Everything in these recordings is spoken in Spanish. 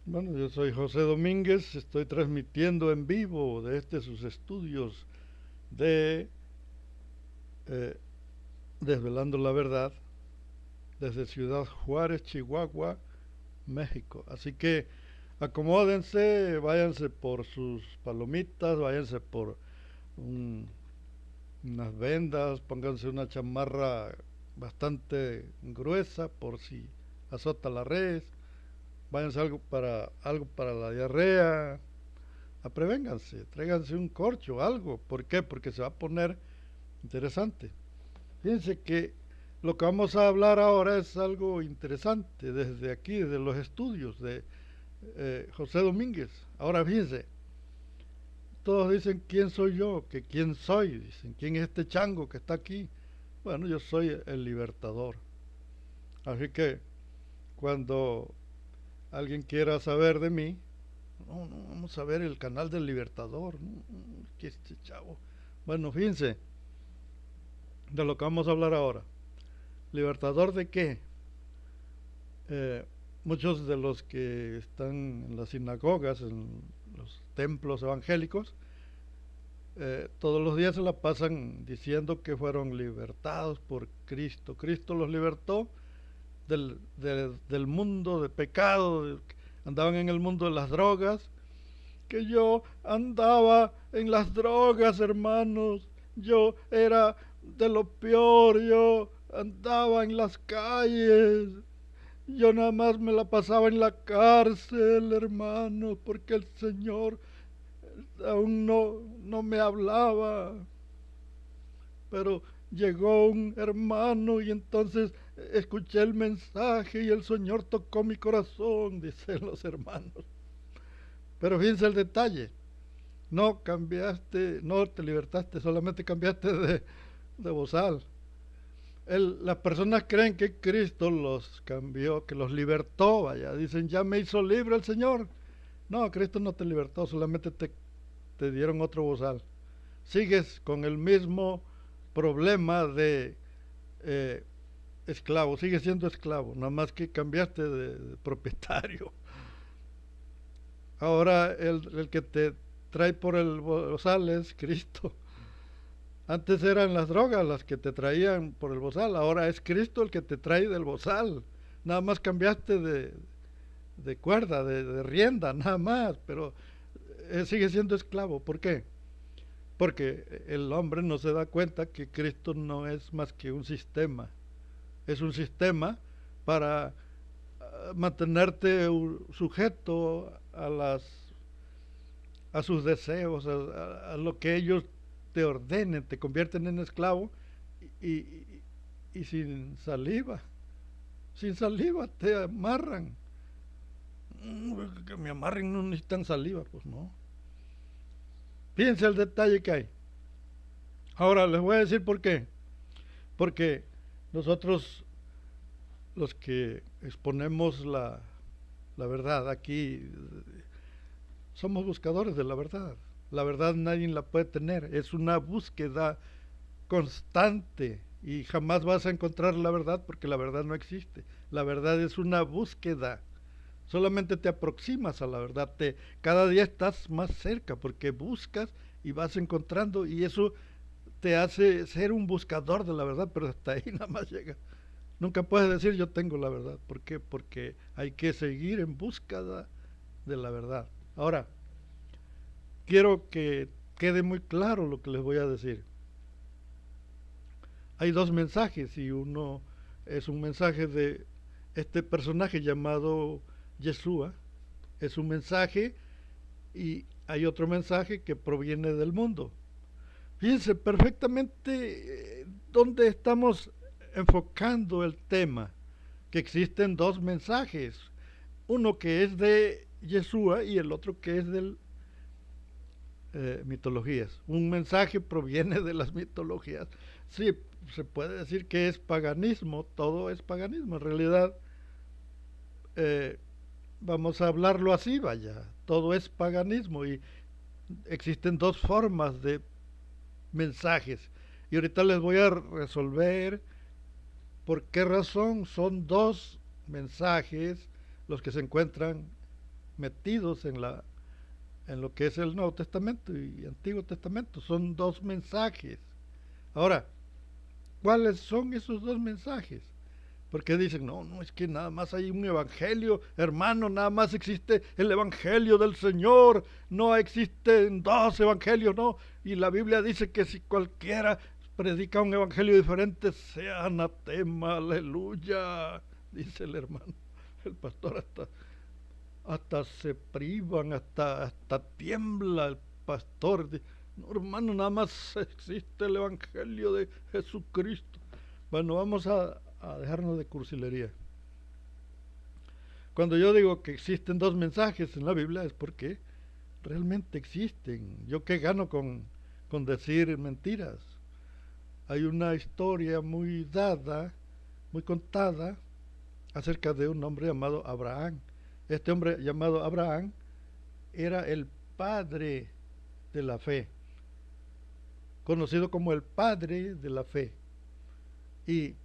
Bueno, yo soy José Domínguez, estoy transmitiendo en vivo de sus estudios de eh, Desvelando la Verdad desde Ciudad Juárez, Chihuahua, México. Así que acomódense, váyanse por sus palomitas, váyanse por un- unas vendas, pónganse una chamarra bastante gruesa por si azota la res, váyanse algo para la diarrea. Prevénganse, tráiganse un corcho, algo. ¿Por qué? Porque se va a poner interesante. Fíjense que lo que vamos a hablar ahora es algo interesante desde aquí, desde los estudios de José Domínguez. Ahora fíjense, todos dicen quién soy yo, que quién soy, dicen quién es este chango que está aquí. Bueno, yo soy el libertador. Así que cuando alguien quiera saber de mí, no, no, vamos a ver el canal del libertador, no, que este chavo. Bueno, fíjense, de lo que vamos a hablar ahora. ¿Libertador de qué? Eh, Muchos de los que están en las sinagogas, en los templos evangélicos, todos los días se la pasan diciendo que fueron libertados por Cristo. Cristo los libertó del mundo de pecado, andaban en el mundo de las drogas, que yo andaba en las drogas, hermanos, yo era de lo peor, yo andaba en las calles, yo nada más me la pasaba en la cárcel, hermano, porque el Señor aún no me hablaba. Pero llegó un hermano y entonces escuché el mensaje y el Señor tocó mi corazón, dicen los hermanos. Pero fíjense el detalle, no cambiaste, no te libertaste, solamente cambiaste de bozal. Las personas creen que Cristo los cambió, que los libertó, vaya, dicen, ya me hizo libre el Señor. No, Cristo no te libertó, solamente te dieron otro bozal. Sigues con el mismo problema de eh, esclavo, sigues siendo esclavo, nada más que cambiaste de propietario. Ahora el que te trae por el bozal es Cristo. Antes eran las drogas las que te traían por el bozal, ahora es Cristo el que te trae del bozal. Nada más cambiaste de cuerda, de rienda, nada más, pero sigue siendo esclavo. ¿Por qué? Porque el hombre no se da cuenta que Cristo no es más que un sistema. Es un sistema para mantenerte sujeto a sus deseos, a lo que ellos te ordenen, te convierten en esclavo y, y, y sin saliva te amarran. Que me amarren no necesitan saliva, pues no. Fíjense el detalle que hay. Ahora les voy a decir por qué. Porque nosotros, los que exponemos la verdad aquí, somos buscadores de la verdad. La verdad nadie la puede tener. Es una búsqueda constante y jamás vas a encontrar la verdad porque la verdad no existe. La verdad es una búsqueda. Solamente te aproximas a la verdad. Cada día estás más cerca porque buscas y vas encontrando y eso te hace ser un buscador de la verdad, pero hasta ahí nada más llega. Nunca puedes decir yo tengo la verdad. ¿Por qué? Porque hay que seguir en búsqueda de la verdad. Ahora, quiero que quede muy claro lo que les voy a decir. Hay dos mensajes y uno es un mensaje de este personaje llamado Yeshua. Es un mensaje y hay otro mensaje que proviene del mundo. Fíjense perfectamente dónde estamos enfocando el tema, que existen dos mensajes, uno que es de Yeshua y el otro que es de mitologías. Un mensaje proviene de las mitologías. Sí, se puede decir que es paganismo, todo es paganismo. En realidad, eh, vamos a hablarlo así, vaya, todo es paganismo y existen dos formas de mensajes. Y ahorita les voy a resolver por qué razón son dos mensajes los que se encuentran metidos en lo que es el Nuevo Testamento y Antiguo Testamento. Son dos mensajes. Ahora, ¿cuáles son esos dos mensajes? Porque dicen, no, es que nada más hay un evangelio, hermano, nada más existe el evangelio del Señor, no existen dos evangelios, no. Y la Biblia dice que si cualquiera predica un evangelio diferente, sea anatema, aleluya, dice el hermano. El pastor hasta se privan, hasta tiembla el pastor. No, hermano, nada más existe el evangelio de Jesucristo. Bueno, vamos a dejarnos de cursilería. Cuando yo digo que existen dos mensajes en la Biblia es porque realmente existen. ¿Yo qué gano con decir mentiras? Hay una historia muy dada, muy contada, acerca de un hombre llamado Abraham. Este hombre llamado Abraham era el padre de la fe, conocido como el padre de la fe. Y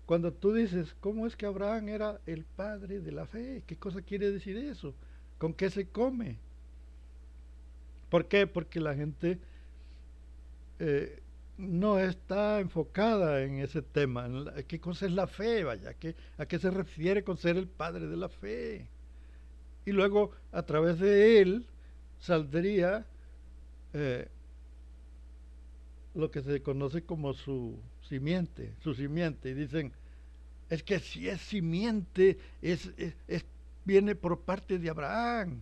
cuando tú dices, ¿cómo es que Abraham era el padre de la fe? ¿Qué cosa quiere decir eso? ¿Con qué se come? ¿Por qué? Porque la gente no está enfocada en ese tema. ¿Qué cosa es la fe? Vaya, ¿a qué se refiere con ser el padre de la fe? Y luego, a través de él, saldría lo que se conoce como su simiente. Y dicen, es que si es simiente, viene por parte de Abraham.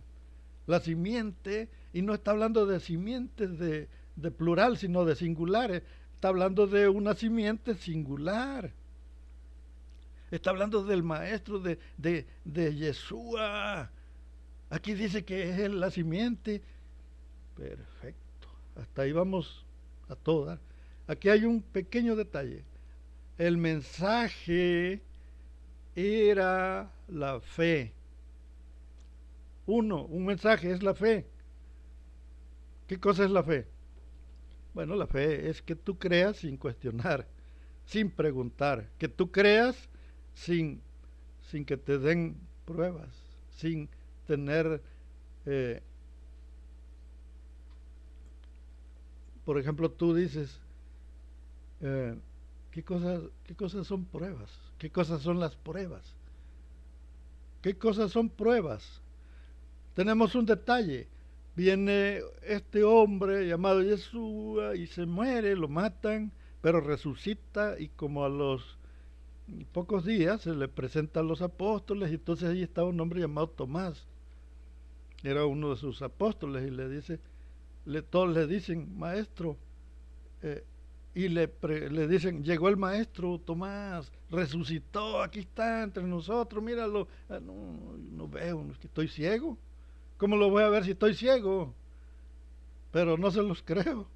La simiente, y no está hablando de simientes de plural, sino de singulares. Está hablando de una simiente singular. Está hablando del maestro de Yeshua. Aquí dice que es la simiente. Perfecto. Hasta ahí vamos a todas. Aquí hay un pequeño detalle. El mensaje era la fe. Un mensaje es la fe. ¿Qué cosa es la fe? Bueno, la fe es que tú creas sin cuestionar, sin preguntar, que tú creas sin que te den pruebas, sin tener, por ejemplo, tú dices, ¿qué cosas son pruebas? ¿Qué cosas son las pruebas? ¿Qué cosas son pruebas? Tenemos un detalle. Viene este hombre llamado Yeshua y se muere, lo matan, pero resucita y como a los pocos días se le presenta a los apóstoles y entonces ahí estaba un hombre llamado Tomás. Era uno de sus apóstoles y le dice, todos le dicen, maestro, y le dicen, llegó el maestro Tomás, resucitó, aquí está entre nosotros, míralo. No veo, es que estoy ciego. ¿Cómo lo voy a ver si estoy ciego? Pero no se los creo.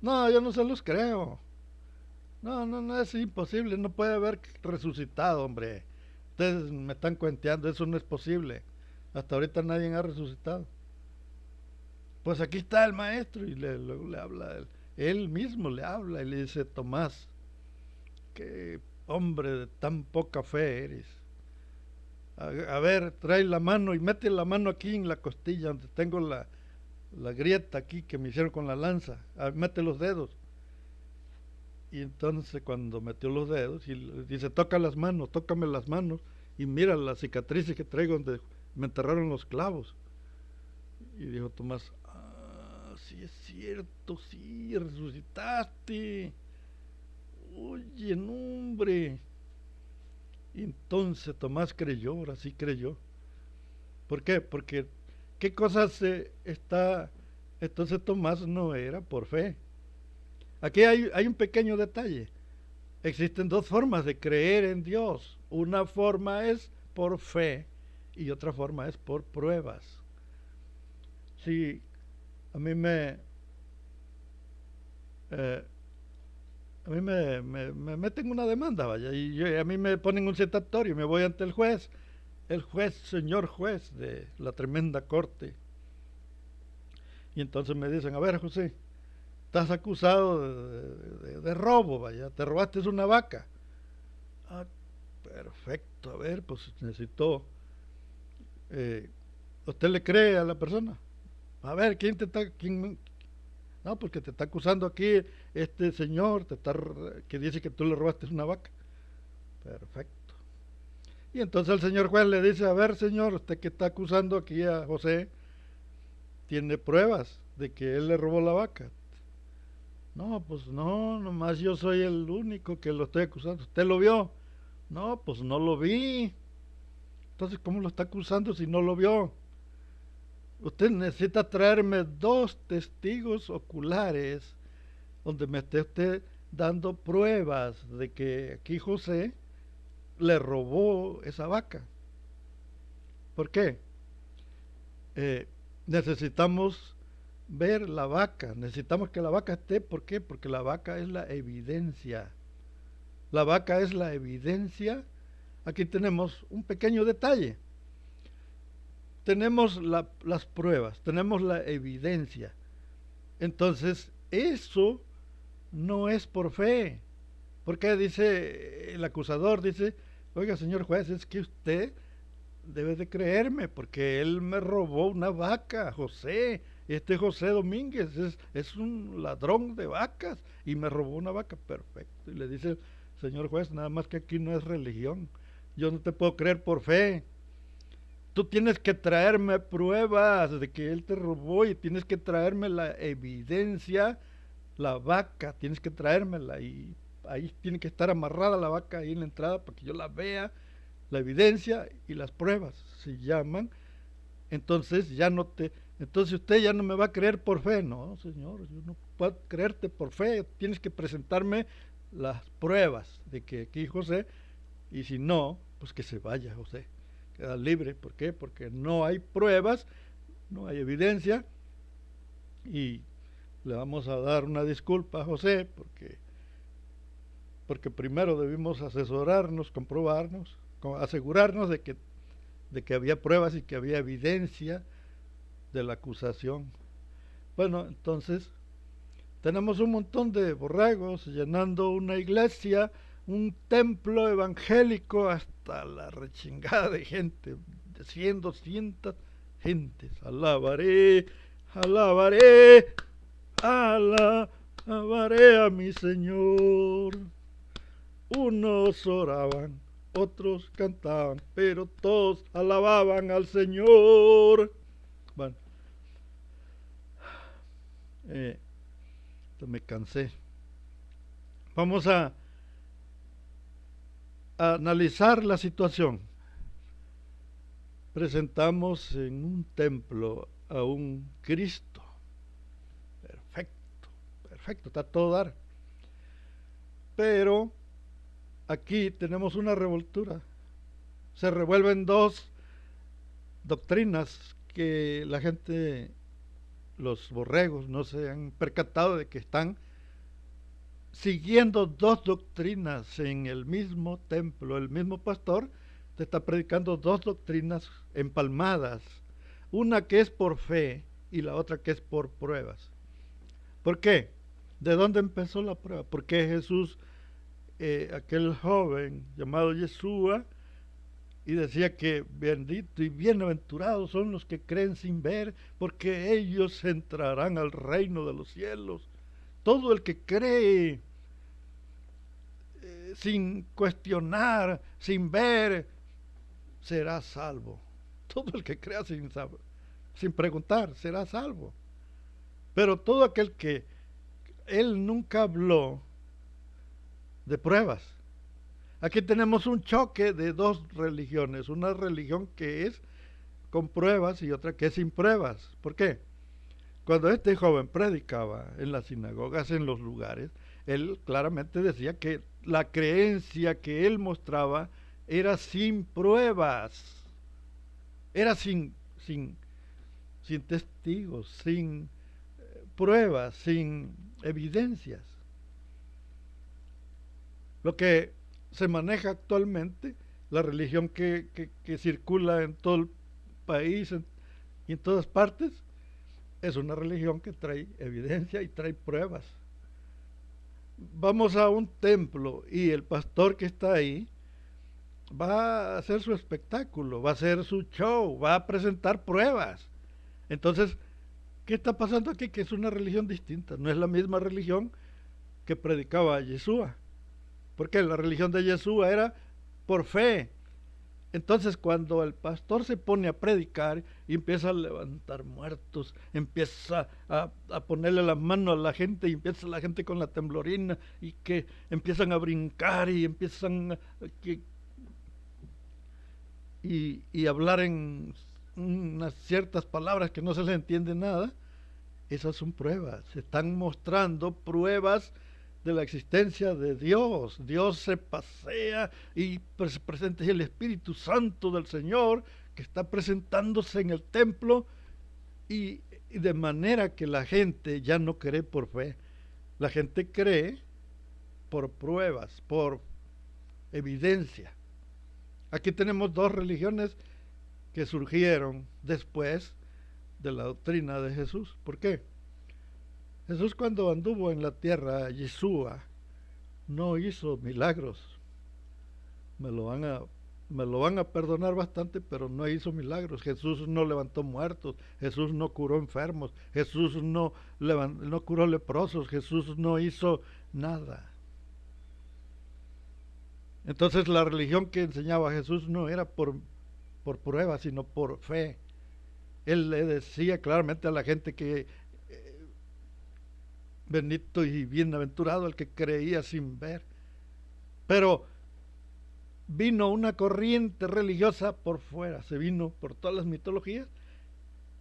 No, yo no se los creo. No, es imposible, no puede haber resucitado, hombre. Ustedes me están cuenteando, eso no es posible. Hasta ahorita nadie ha resucitado. Pues aquí está el maestro y luego le habla él mismo le habla y le dice, Tomás, qué hombre de tan poca fe eres. A ver, trae la mano y mete la mano aquí en la costilla donde tengo la grieta aquí que me hicieron con la lanza. Mete los dedos. Y entonces cuando metió los dedos y dice, tócame las manos y mira las cicatrices que traigo donde me enterraron los clavos. Y dijo Tomás, sí es cierto, sí, resucitaste. Oye, no, hombre. Y entonces Tomás creyó, ahora sí creyó. ¿Por qué? Porque ¿qué cosas está? Entonces Tomás no era por fe. Aquí hay un pequeño detalle. Existen dos formas de creer en Dios. Una forma es por fe y otra forma es por pruebas. Si a mí me meten una demanda, vaya, y a mí me ponen un citatorio, me voy ante el juez, señor juez de la tremenda corte, y entonces me dicen, a ver, José, estás acusado de robo, vaya, te robaste una vaca. Perfecto, a ver, pues necesito ¿Usted le cree a la persona? A ver, no, porque te está acusando aquí este señor que dice que tú le robaste una vaca. Perfecto. Y entonces el señor juez le dice, a ver señor, usted que está acusando aquí a José, ¿tiene pruebas de que él le robó la vaca? No, pues no, nomás yo soy el único que lo estoy acusando. ¿Usted lo vio? No, pues no lo vi. Entonces, ¿cómo lo está acusando si no lo vio? Usted necesita traerme 2 testigos oculares donde me esté usted dando pruebas de que aquí José le robó esa vaca. ¿Por qué? Necesitamos ver la vaca, necesitamos que la vaca esté. ¿Por qué? Porque la vaca es la evidencia. La vaca es la evidencia. Aquí tenemos un pequeño detalle. Tenemos las pruebas, tenemos la evidencia. Entonces, eso no es por fe. Porque dice el acusador, dice, oiga señor juez, es que usted debe de creerme, porque él me robó una vaca, José. Este José Domínguez es un ladrón de vacas y me robó una vaca. Perfecto. Y le dice el señor juez, nada más que aquí no es religión. Yo no te puedo creer por fe. Tú tienes que traerme pruebas de que él te robó y tienes que traerme la evidencia, la vaca, tienes que traérmela y ahí tiene que estar amarrada la vaca ahí en la entrada para que yo la vea, la evidencia y las pruebas se llaman. Entonces entonces usted ya no me va a creer por fe. No, señor, yo no puedo creerte por fe, tienes que presentarme las pruebas de que aquí José, y si no, pues que se vaya José, queda libre. ¿Por qué? Porque no hay pruebas, no hay evidencia, y le vamos a dar una disculpa a José porque primero debimos asesorarnos, comprobarnos, asegurarnos de que había pruebas y que había evidencia de la acusación. Bueno, entonces tenemos un montón de borregos llenando una iglesia, un templo evangélico hasta la rechingada de gente, de 100, 200 gentes. Alabaré, alabaré, alabaré a mi Señor. Unos oraban, otros cantaban, pero todos alababan al Señor. Bueno, me cansé. Vamos a analizar la situación. Presentamos en un templo a un Cristo. Perfecto, perfecto, está todo dar. Pero aquí tenemos una revoltura. Se revuelven 2 doctrinas que la gente, los borregos, no se han percatado de que están siguiendo 2 doctrinas en el mismo templo. El mismo pastor te está predicando 2 doctrinas empalmadas, una que es por fe y la otra que es por pruebas. ¿Por qué? ¿De dónde empezó la prueba? Porque Jesús, aquel joven llamado Yeshua, y decía que bendito y bienaventurados son los que creen sin ver, porque ellos entrarán al reino de los cielos. Todo el que cree sin cuestionar, sin ver, será salvo. Todo el que crea sin preguntar será salvo. Pero todo aquel que él nunca habló de pruebas. Aquí tenemos un choque de 2 religiones, una religión que es con pruebas y otra que es sin pruebas. ¿Por qué? Cuando este joven predicaba en las sinagogas, en los lugares, él claramente decía que la creencia que él mostraba era sin pruebas, era sin testigos, sin pruebas, sin evidencias. Lo que se maneja actualmente, la religión que circula en todo el país y en todas partes, es una religión que trae evidencia y trae pruebas. Vamos a un templo y el pastor que está ahí va a hacer su espectáculo, va a hacer su show, va a presentar pruebas. Entonces, ¿qué está pasando aquí? Que es una religión distinta, no es la misma religión que predicaba Yeshua. Porque la religión de Yeshua era por fe. Entonces, cuando el pastor se pone a predicar y empieza a levantar muertos, empieza a ponerle las manos a la gente y empieza la gente con la temblorina y que empiezan a brincar y empiezan y hablar en unas ciertas palabras que no se les entiende nada, esas son pruebas. Se están mostrando pruebas de la existencia de Dios. Dios se pasea y presenta el Espíritu Santo del Señor que está presentándose en el templo y de manera que la gente ya no cree por fe. La gente cree por pruebas, por evidencia. Aquí tenemos dos religiones que surgieron después de la doctrina de Jesús. ¿Por qué? Jesús cuando anduvo en la tierra, Yeshua, no hizo milagros. Me lo van a perdonar bastante, pero no hizo milagros. Jesús no levantó muertos, Jesús no curó enfermos, Jesús no curó leprosos, Jesús no hizo nada. Entonces la religión que enseñaba Jesús no era por prueba, sino por fe. Él le decía claramente a la gente que bendito y bienaventurado el que creía sin ver. Pero vino una corriente religiosa por fuera, se vino por todas las mitologías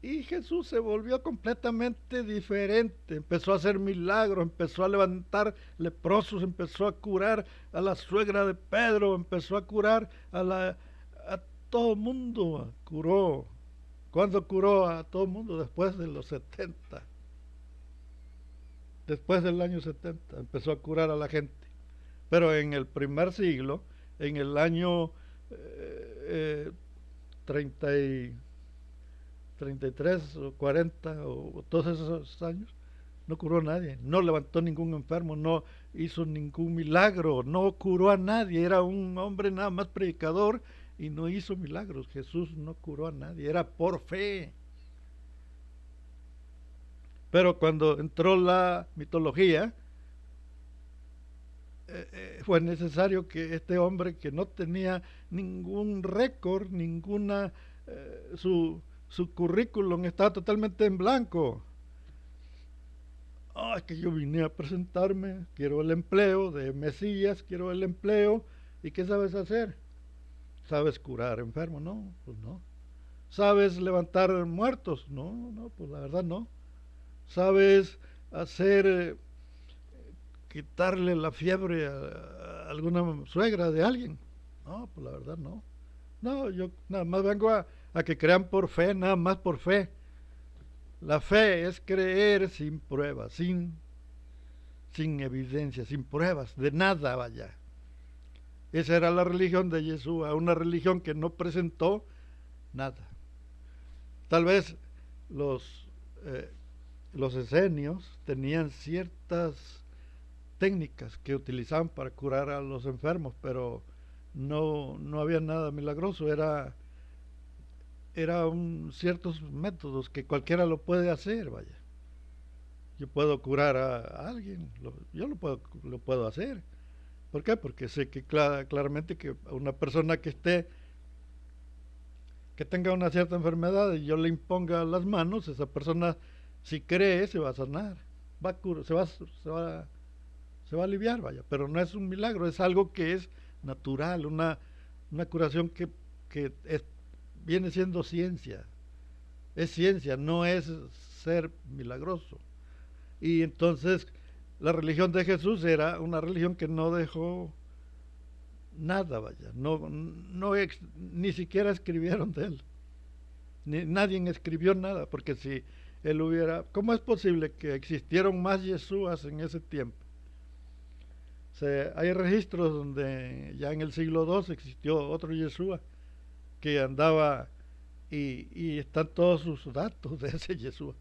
y Jesús se volvió completamente diferente. Empezó a hacer milagros, empezó a levantar leprosos, empezó a curar a la suegra de Pedro, empezó a curar a todo el mundo, curó. ¿Cuándo curó a todo el mundo? Después de los 70. Después del año 70 empezó a curar a la gente. Pero en el primer siglo, en el año 30 y 33 o 40 o todos esos años, no curó a nadie, no levantó ningún enfermo, no hizo ningún milagro, no curó a nadie, era un hombre nada más predicador y no hizo milagros. Jesús no curó a nadie, era por fe. Pero cuando entró la mitología, fue necesario que este hombre que no tenía ningún récord, su currículum estaba totalmente en blanco. Es que yo vine a presentarme, quiero el empleo de Mesías, quiero el empleo. ¿Y qué sabes hacer? ¿Sabes curar enfermos? No, pues no. ¿Sabes levantar muertos? No, pues la verdad no. ¿Sabes hacer, quitarle la fiebre a alguna suegra de alguien? No, pues la verdad no. No, yo nada más vengo a que crean por fe, nada más por fe. La fe es creer sin pruebas, sin evidencia, sin pruebas, de nada vaya. Esa era la religión de Yeshua, una religión que no presentó nada. Tal vez los esenios tenían ciertas técnicas que utilizaban para curar a los enfermos, pero no había nada milagroso, era ciertos métodos que cualquiera lo puede hacer, vaya. Yo puedo curar a alguien, yo lo puedo hacer. ¿Por qué? Porque sé que claramente que una persona que tenga una cierta enfermedad y yo le imponga las manos, esa persona, si cree, se va a sanar, se va a aliviar, vaya, pero no es un milagro, es algo que es natural, una curación que viene siendo ciencia, es ciencia, no es ser milagroso. Y entonces la religión de Jesús era una religión que no dejó nada, vaya, ni siquiera escribieron de él, nadie escribió nada, porque si él ¿cómo es posible que existieron más Yeshúas en ese tiempo? Hay registros donde ya en el siglo II existió otro Yeshua que andaba y están todos sus datos de ese Yeshua.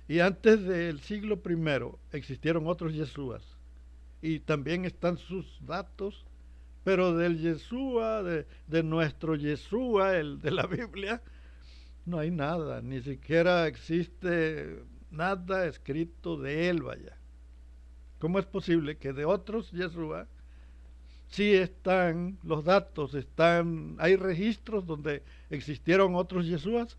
Y antes del siglo I existieron otros Yeshúas y también están sus datos Pero del Yeshua, de nuestro Yeshua, el de la Biblia, no hay nada, ni siquiera existe nada escrito de él, vaya. ¿Cómo es posible que de otros Yeshua sí están los datos, hay registros donde existieron otros Yeshuas,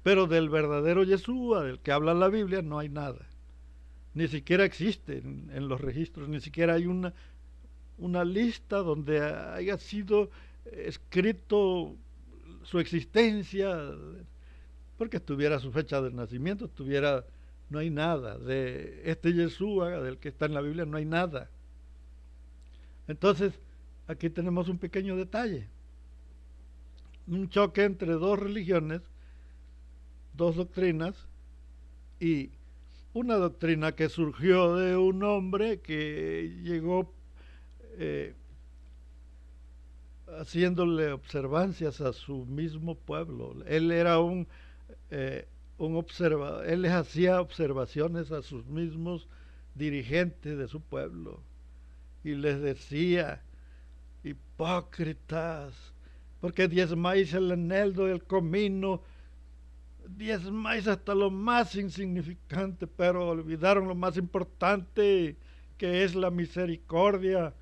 pero del verdadero Yeshua, del que habla la Biblia, no hay nada? Ni siquiera existe en los registros, ni siquiera hay una lista donde haya sido escrito su existencia, porque tuviera su fecha de nacimiento, no hay nada. De este Yeshua, del que está en la Biblia, no hay nada. Entonces, aquí tenemos un pequeño detalle. Un choque entre dos religiones, dos doctrinas, y una doctrina que surgió de un hombre que llegó haciéndole observancias a su mismo pueblo. Él era un observador, él les hacía observaciones a sus mismos dirigentes de su pueblo y les decía: hipócritas, porque diezmáis el eneldo y el comino, diezmáis hasta lo más insignificante, pero olvidaron lo más importante, que es la misericordia.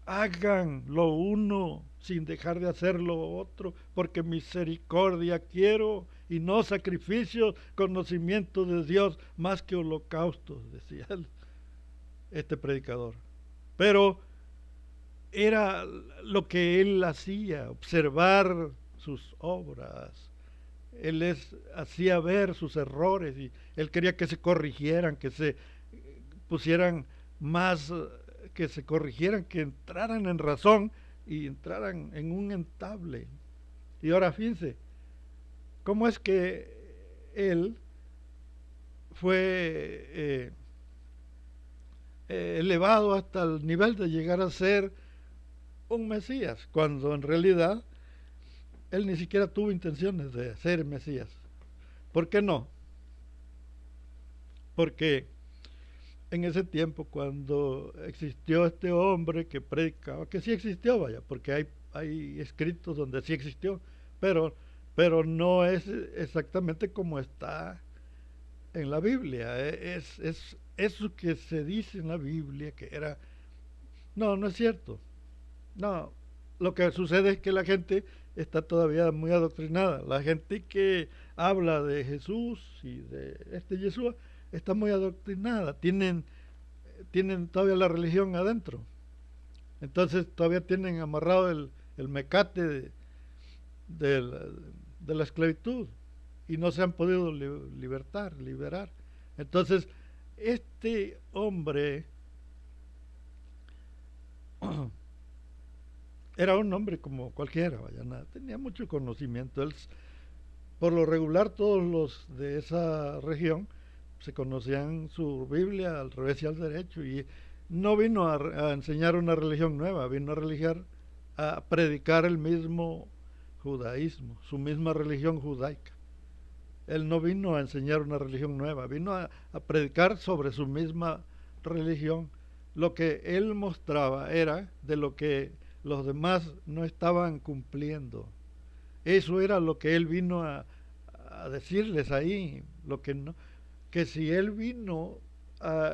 Hagan lo uno sin dejar de hacer lo otro, porque misericordia quiero y no sacrificios, conocimiento de Dios más que holocaustos, decía este predicador. Pero era lo que él hacía, observar sus obras. Él hacía ver sus errores y él quería que se corrigieran, que se pusieran más, que se corrigieran, que entraran en razón y entraran en un entable. Y ahora fíjense, ¿cómo es que él fue elevado hasta el nivel de llegar a ser un Mesías, cuando en realidad él ni siquiera tuvo intenciones de ser Mesías? ¿Por qué no? Porque en ese tiempo, cuando existió este hombre que predicaba, que sí existió, vaya, porque hay escritos donde sí existió, pero, pero no es exactamente como está en la Biblia. Es eso que se dice en la Biblia que era... No, no es cierto. No, lo que sucede es que la gente está todavía muy adoctrinada. La gente que habla de Jesús y de este Yeshua está muy adoctrinada. Tienen todavía la religión adentro. Entonces todavía tienen amarrado el mecate de la esclavitud y no se han podido liberar. Entonces, este hombre era un hombre como cualquiera, vaya, nada, tenía mucho conocimiento. Él, por lo regular, todos los de esa región se conocían su Biblia al revés y al derecho, y no vino a enseñar una religión nueva, vino a predicar el mismo judaísmo, su misma religión judaica. Él no vino a enseñar una religión nueva, vino a predicar sobre su misma religión. Lo que él mostraba era de lo que los demás no estaban cumpliendo. Eso era lo que él vino a decirles ahí, lo que no, que si él vino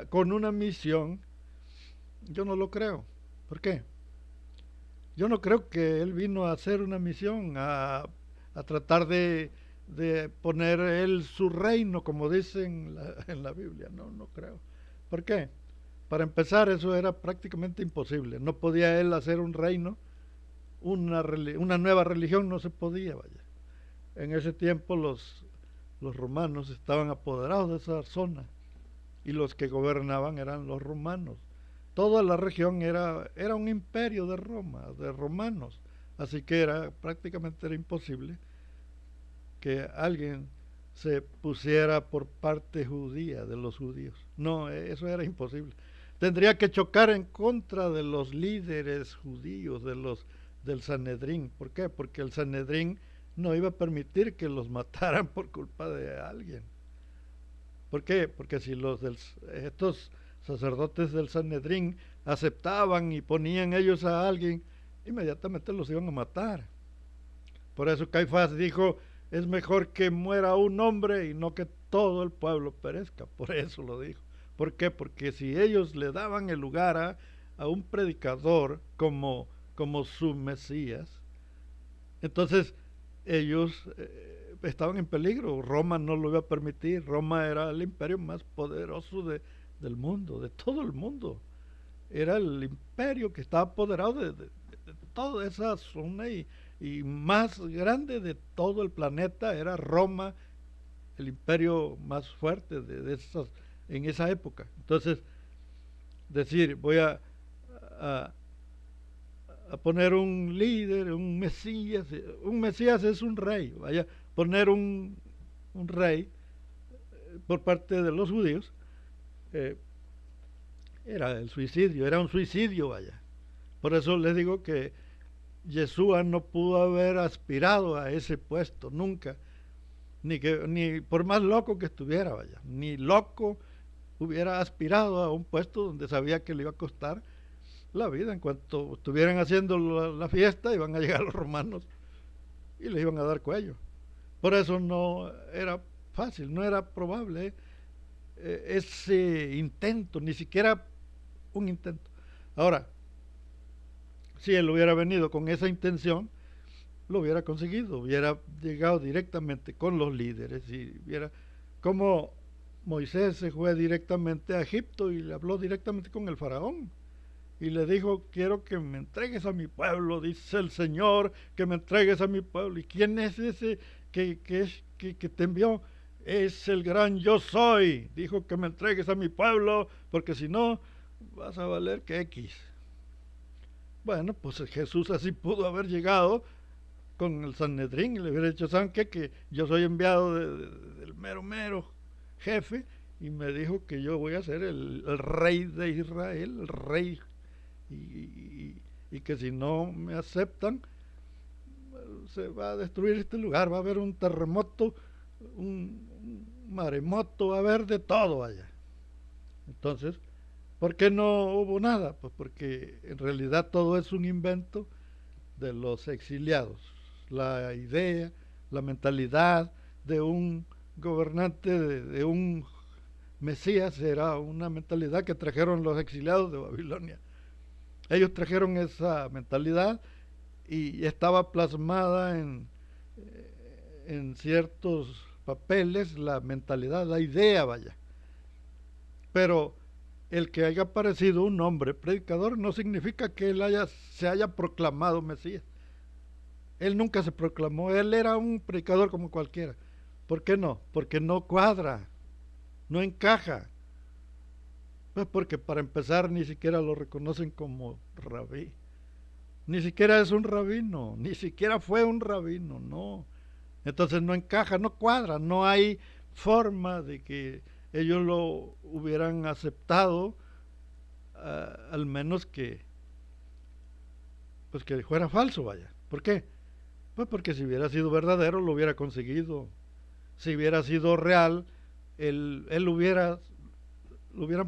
con una misión, yo no lo creo. ¿Por qué? Yo no creo que él vino a hacer una misión, a tratar de poner él su reino, como dicen en la Biblia. No, no creo. ¿Por qué? Para empezar, eso era prácticamente imposible. No podía él hacer un reino, una nueva religión no se podía, vaya. En ese tiempo los romanos estaban apoderados de esa zona y los que gobernaban eran los romanos. Toda la región era un imperio de Roma, de romanos, así que prácticamente era imposible que alguien se pusiera por parte judía de los judíos. No, eso era imposible. Tendría que chocar en contra de los líderes judíos, del Sanedrín. ¿Por qué? Porque el Sanedrín no iba a permitir que los mataran por culpa de alguien. ¿Por qué? Porque si estos sacerdotes del Sanedrín aceptaban y ponían ellos a alguien, inmediatamente los iban a matar. Por eso Caifás dijo, es mejor que muera un hombre y no que todo el pueblo perezca. Por eso lo dijo. ¿Por qué? Porque si ellos le daban el lugar a un predicador como su Mesías, entonces ellos estaban en peligro. Roma no lo iba a permitir. Roma era el imperio más poderoso del mundo, de todo el mundo. Era el imperio que estaba apoderado de toda esa zona y más grande de todo el planeta. Era Roma, el imperio más fuerte en esa época. Entonces, decir, voy a, a poner un líder, un Mesías es un rey, vaya, poner un rey por parte de los judíos, eh, era el suicidio, era un suicidio, vaya. Por eso les digo que Yeshua no pudo haber aspirado a ese puesto nunca, ni por más loco que estuviera, vaya, ni loco hubiera aspirado a un puesto donde sabía que le iba a costar la vida. En cuanto estuvieran haciendo la fiesta, iban a llegar los romanos y les iban a dar cuello. Por eso no era fácil, no era probable ese intento, ni siquiera un intento. Ahora, si él hubiera venido con esa intención, lo hubiera conseguido, hubiera llegado directamente con los líderes y viera cómo Moisés se fue directamente a Egipto y le habló directamente con el faraón y le dijo, quiero que me entregues a mi pueblo, dice el Señor, que me entregues a mi pueblo. ¿Y quién es ese que te envió? Es el gran yo soy, dijo que me entregues a mi pueblo, porque si no, vas a valer que X. Bueno, pues Jesús así pudo haber llegado con el Sanedrín y le hubiera dicho, ¿saben qué? Que yo soy enviado del mero jefe y me dijo que yo voy a ser el rey de Israel, el rey, y que si no me aceptan, se va a destruir este lugar, va a haber un terremoto, un maremoto, va a haber de todo allá. Entonces, ¿por qué no hubo nada? Pues porque en realidad todo es un invento de los exiliados. La idea, la mentalidad de un gobernante, de un Mesías, era una mentalidad que trajeron los exiliados de Babilonia. Ellos trajeron esa mentalidad y estaba plasmada en ciertos papeles la mentalidad, la idea, vaya. Pero el que haya aparecido un hombre predicador no significa que él se haya proclamado Mesías. Él nunca se proclamó, él era un predicador como cualquiera. ¿Por qué no? Porque no cuadra, no encaja. Pues porque para empezar ni siquiera lo reconocen como rabí. Ni siquiera es un rabino, ni siquiera fue un rabino, no. Entonces no encaja, no cuadra, no hay forma de que ellos lo hubieran aceptado, al menos pues que fuera falso, vaya. ¿Por qué? Pues porque si hubiera sido verdadero lo hubiera conseguido. Si hubiera sido real, él lo hubieran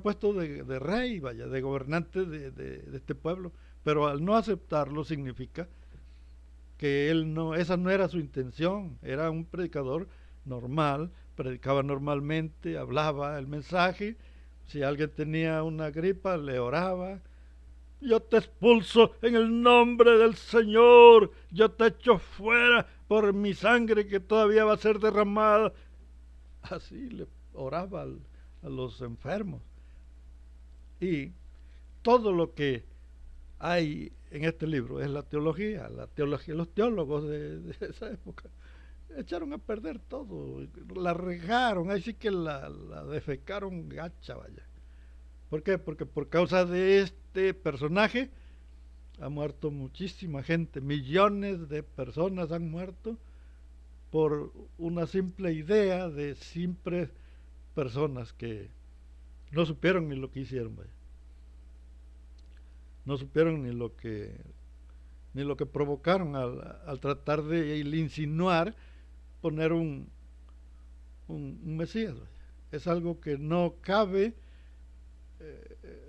puesto de rey, vaya, de gobernante de este pueblo. Pero al no aceptarlo significa que esa no era su intención, era un predicador normal, predicaba normalmente, hablaba el mensaje, si alguien tenía una gripa le oraba, yo te expulso en el nombre del Señor, yo te echo fuera por mi sangre que todavía va a ser derramada. Así le oraba a los enfermos. Y todo lo que hay en este libro es la teología, los teólogos de esa época echaron a perder todo, la regaron, ahí sí que la defecaron gacha, vaya. ¿Por qué? Porque por causa de este personaje ha muerto muchísima gente, millones de personas han muerto por una simple idea de simples personas que no supieron ni lo que hicieron, vaya. No supieron ni lo que provocaron al tratar de insinuar poner un Mesías. Es algo que no cabe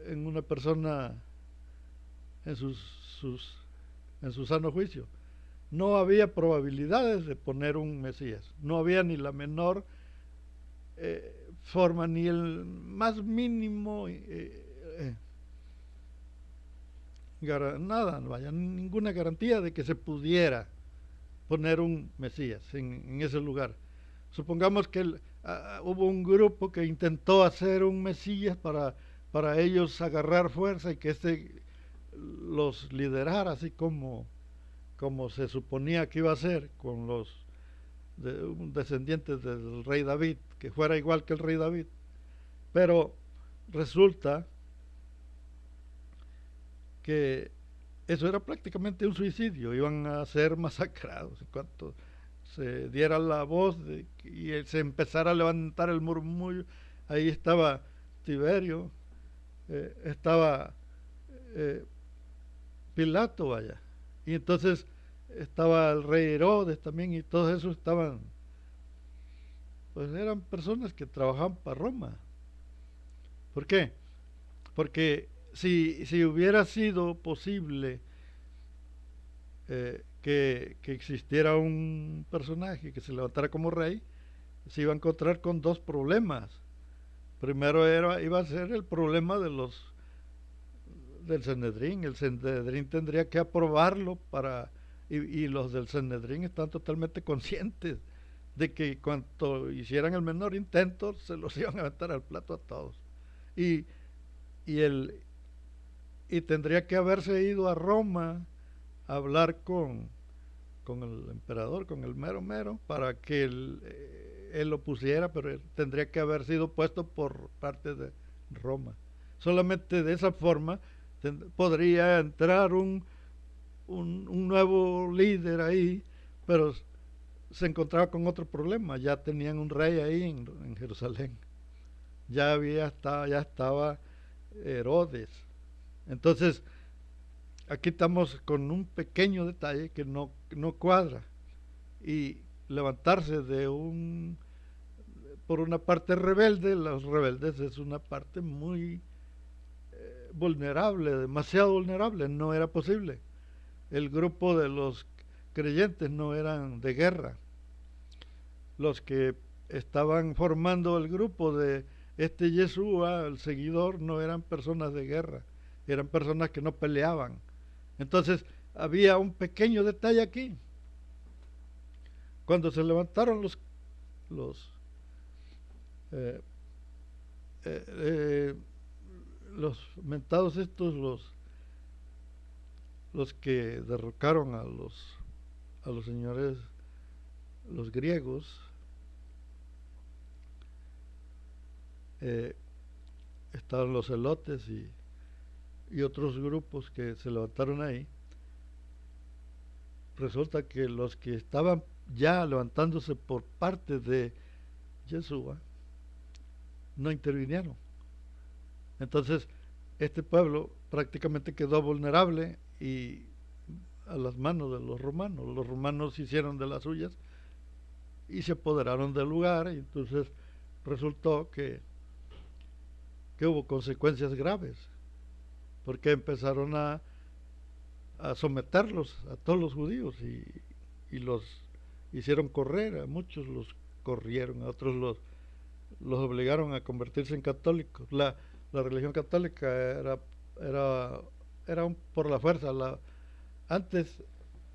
en una persona en en su sano juicio. No había probabilidades de poner un Mesías, no había ni la menor forma, ni el más mínimo nada, no haya ninguna garantía de que se pudiera poner un Mesías en ese lugar. Supongamos que hubo un grupo que intentó hacer un Mesías para ellos agarrar fuerza y que los liderara, así como se suponía que iba a ser con los descendientes del rey David, que fuera igual que el rey David. Pero resulta que eso era prácticamente un suicidio, iban a ser masacrados en cuanto se diera la voz y se empezara a levantar el murmullo. Ahí estaba Tiberio, estaba Pilato, vaya, y entonces estaba el rey Herodes también, y todos esos estaban, pues eran personas que trabajaban para Roma. ¿Por qué? Porque si hubiera sido posible que existiera un personaje que se levantara como rey, se iba a encontrar con dos problemas. Primero iba a ser el problema del Sanedrín. El Sanedrín tendría que aprobarlo y los del Sanedrín están totalmente conscientes de que cuanto hicieran el menor intento se los iban a aventar al plato a todos. Y tendría que haberse ido a Roma a hablar con el emperador, con el mero, para que él lo pusiera, pero él tendría que haber sido puesto por parte de Roma. Solamente de esa forma podría entrar un nuevo líder ahí, pero se encontraba con otro problema. Ya tenían un rey ahí en Jerusalén. Ya estaba Herodes. Entonces, aquí estamos con un pequeño detalle que no cuadra. Y levantarse por una parte rebelde, los rebeldes es una parte muy vulnerable, demasiado vulnerable, no era posible. El grupo de los creyentes no eran de guerra. Los que estaban formando el grupo de Yeshua, el seguidor, no eran personas de guerra, eran personas que no peleaban. Entonces había un pequeño detalle aquí. Cuando se levantaron los mentados estos, los que derrocaron a los señores, los griegos, estaban los celotes y otros grupos que se levantaron ahí. Resulta que los que estaban ya levantándose por parte de Yeshua no intervinieron. Entonces este pueblo prácticamente quedó vulnerable y a las manos de los romanos. Los romanos hicieron de las suyas y se apoderaron del lugar, y entonces resultó que hubo consecuencias graves, porque empezaron a someterlos a todos los judíos y los hicieron correr. A muchos los corrieron, a otros los obligaron a convertirse en católicos. La religión católica era por la fuerza. Antes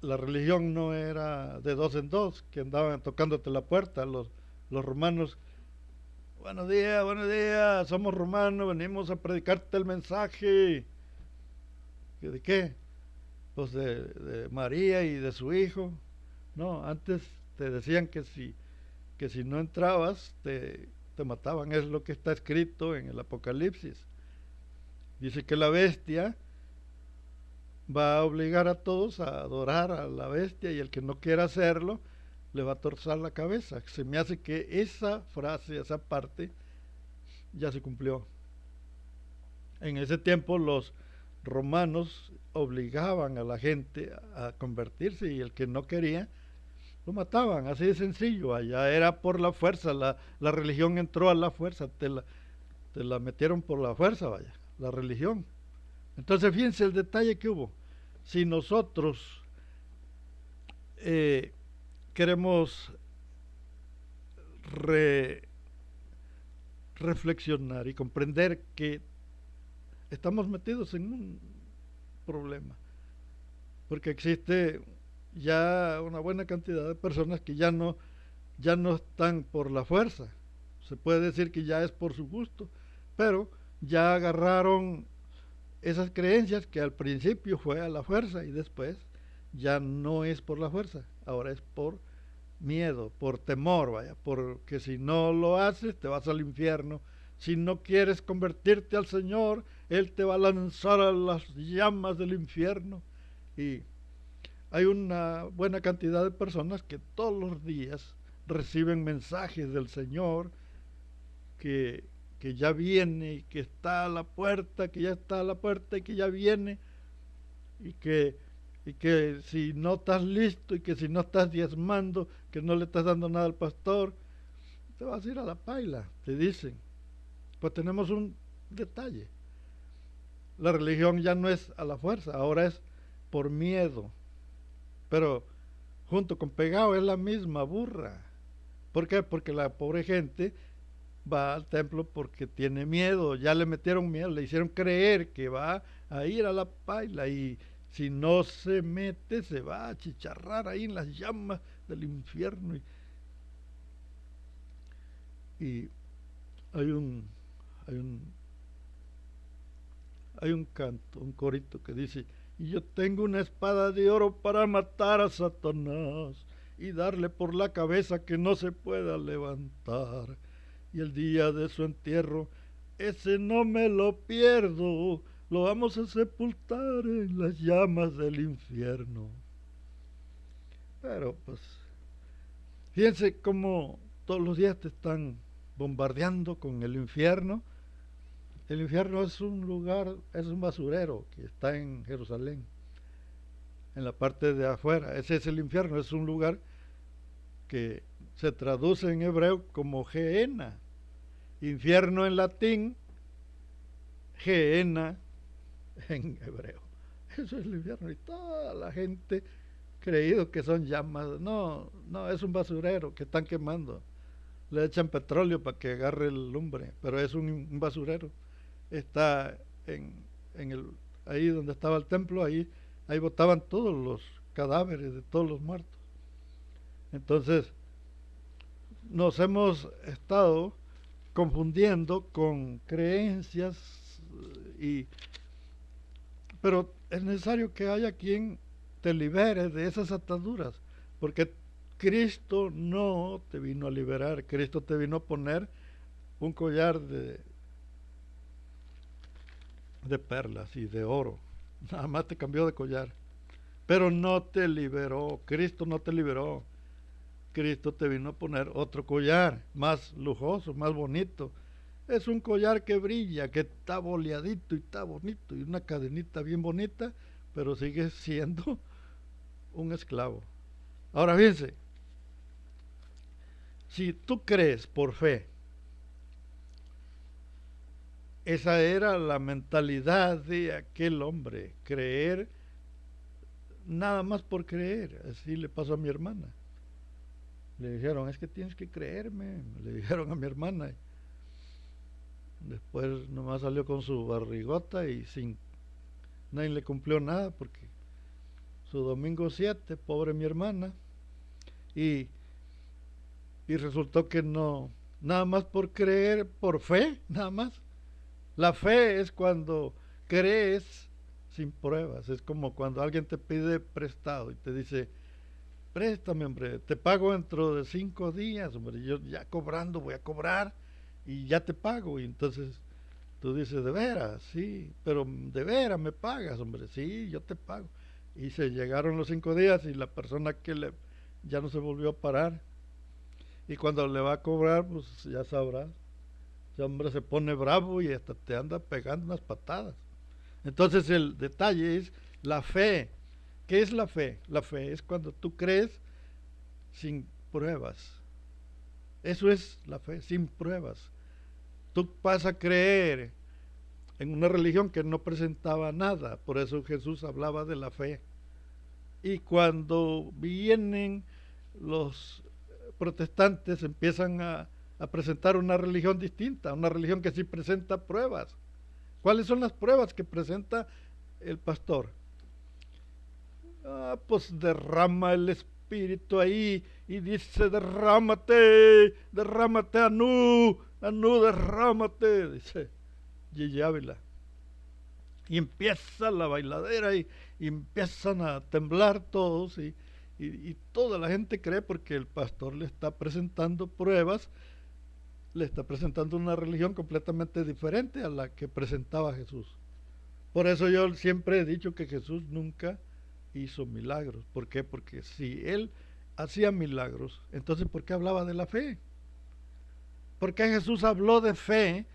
la religión no era de dos en dos, que andaban tocándote la puerta. Los romanos: buenos días, somos romanos, venimos a predicarte el mensaje. ¿De qué? Pues de María y de su hijo. No, antes te decían que si no entrabas te mataban. Es lo que está escrito en el Apocalipsis. Dice que la bestia va a obligar a todos a adorar a la bestia, y el que no quiera hacerlo le va a torcer la cabeza. Se me hace que esa frase, esa parte ya se cumplió. En ese tiempo los romanos obligaban a la gente a convertirse, y el que no quería lo mataban, así de sencillo. Allá era por la fuerza. La religión entró a la fuerza, te la metieron por la fuerza, vaya, la religión. Entonces, fíjense el detalle que hubo. Si nosotros queremos reflexionar y comprender que estamos metidos en un problema, porque existe ya una buena cantidad de personas que ya no están por la fuerza, se puede decir que ya es por su gusto, pero ya agarraron esas creencias que al principio fue a la fuerza y después ya no es por la fuerza, ahora es por miedo, por temor, vaya, porque si no lo haces te vas al infierno, si no quieres convertirte al Señor, Él te va a lanzar a las llamas del infierno. Y hay una buena cantidad de personas que todos los días reciben mensajes del Señor que, que ya viene y que está a la puerta, que ya está a la puerta y que ya viene y que si no estás listo y que si no estás diezmando, que no le estás dando nada al pastor, te vas a ir a la paila, te dicen. Pues tenemos un detalle. La religión ya no es a la fuerza, ahora es por miedo. Pero junto con pegado es la misma burra. ¿Por qué? Porque la pobre gente va al templo porque tiene miedo, ya le metieron miedo, le hicieron creer que va a ir a la paila y si no se mete se va a chicharrar ahí en las llamas del infierno. Y hay un, hay un, hay un canto, un corito que dice, y yo tengo una espada de oro para matar a Satanás y darle por la cabeza que no se pueda levantar. Y el día de su entierro, ese no me lo pierdo, lo vamos a sepultar en las llamas del infierno. Pero pues, fíjense cómo todos los días te están bombardeando con el infierno. El infierno es un lugar, es un basurero que está en Jerusalén, en la parte de afuera. Ese es el infierno, es un lugar que se traduce en hebreo como Gehenna. Infierno en latín, Gehenna en hebreo. Eso es el infierno. Y toda la gente creído que son llamas. No, no, es un basurero que están quemando. Le echan petróleo para que agarre el lumbre, pero es un basurero. Está en el, ahí donde estaba el templo, ahí botaban todos los cadáveres de todos los muertos. Entonces, nos hemos estado confundiendo con creencias pero es necesario que haya quien te libere de esas ataduras, porque Cristo no te vino a liberar, Cristo te vino a poner un collar de perlas y de oro, nada más te cambió de collar, pero no te liberó, Cristo no te liberó, Cristo te vino a poner otro collar, más lujoso, más bonito. Es un collar que brilla, que está boleadito y está bonito, y una cadenita bien bonita, pero sigue siendo un esclavo. Ahora fíjense, si tú crees por fe, esa era la mentalidad de aquel hombre, creer nada más por creer. Así le pasó a mi hermana. Le dijeron, es que tienes que creerme, le dijeron a mi hermana. Después nomás salió con su barrigota y sin nadie le cumplió nada porque su domingo 7, pobre mi hermana, y, y resultó que no, nada más por creer, por fe, nada más. La fe es cuando crees sin pruebas, es como cuando alguien te pide prestado y te dice, préstame, hombre, te pago dentro de 5 días, hombre, yo ya cobrando voy a cobrar y ya te pago, y entonces tú dices, de veras, sí, pero de veras me pagas, hombre, sí, yo te pago. Y se llegaron los 5 días y la persona ya no se volvió a parar. Y cuando le va a cobrar, pues ya sabrás, ese hombre se pone bravo y hasta te anda pegando unas patadas. Entonces el detalle es la fe. ¿Qué es la fe? La fe es cuando tú crees sin pruebas. Eso es la fe, sin pruebas. Tú vas a creer en una religión que no presentaba nada. Por eso Jesús hablaba de la fe. Y cuando vienen los protestantes empiezan a presentar una religión distinta, una religión que sí presenta pruebas. ¿Cuáles son las pruebas que presenta el pastor? Pues derrama el espíritu ahí y dice, derrámate, derrámate, Anú, derrámate, dice Gigi Ávila. Y empieza la bailadera y empiezan a temblar todos y toda la gente cree porque el pastor le está presentando pruebas, le está presentando una religión completamente diferente a la que presentaba Jesús. Por eso yo siempre he dicho que Jesús nunca hizo milagros. ¿Por qué? Porque si él hacía milagros, entonces ¿por qué hablaba de la fe? ¿Por qué Jesús habló de fe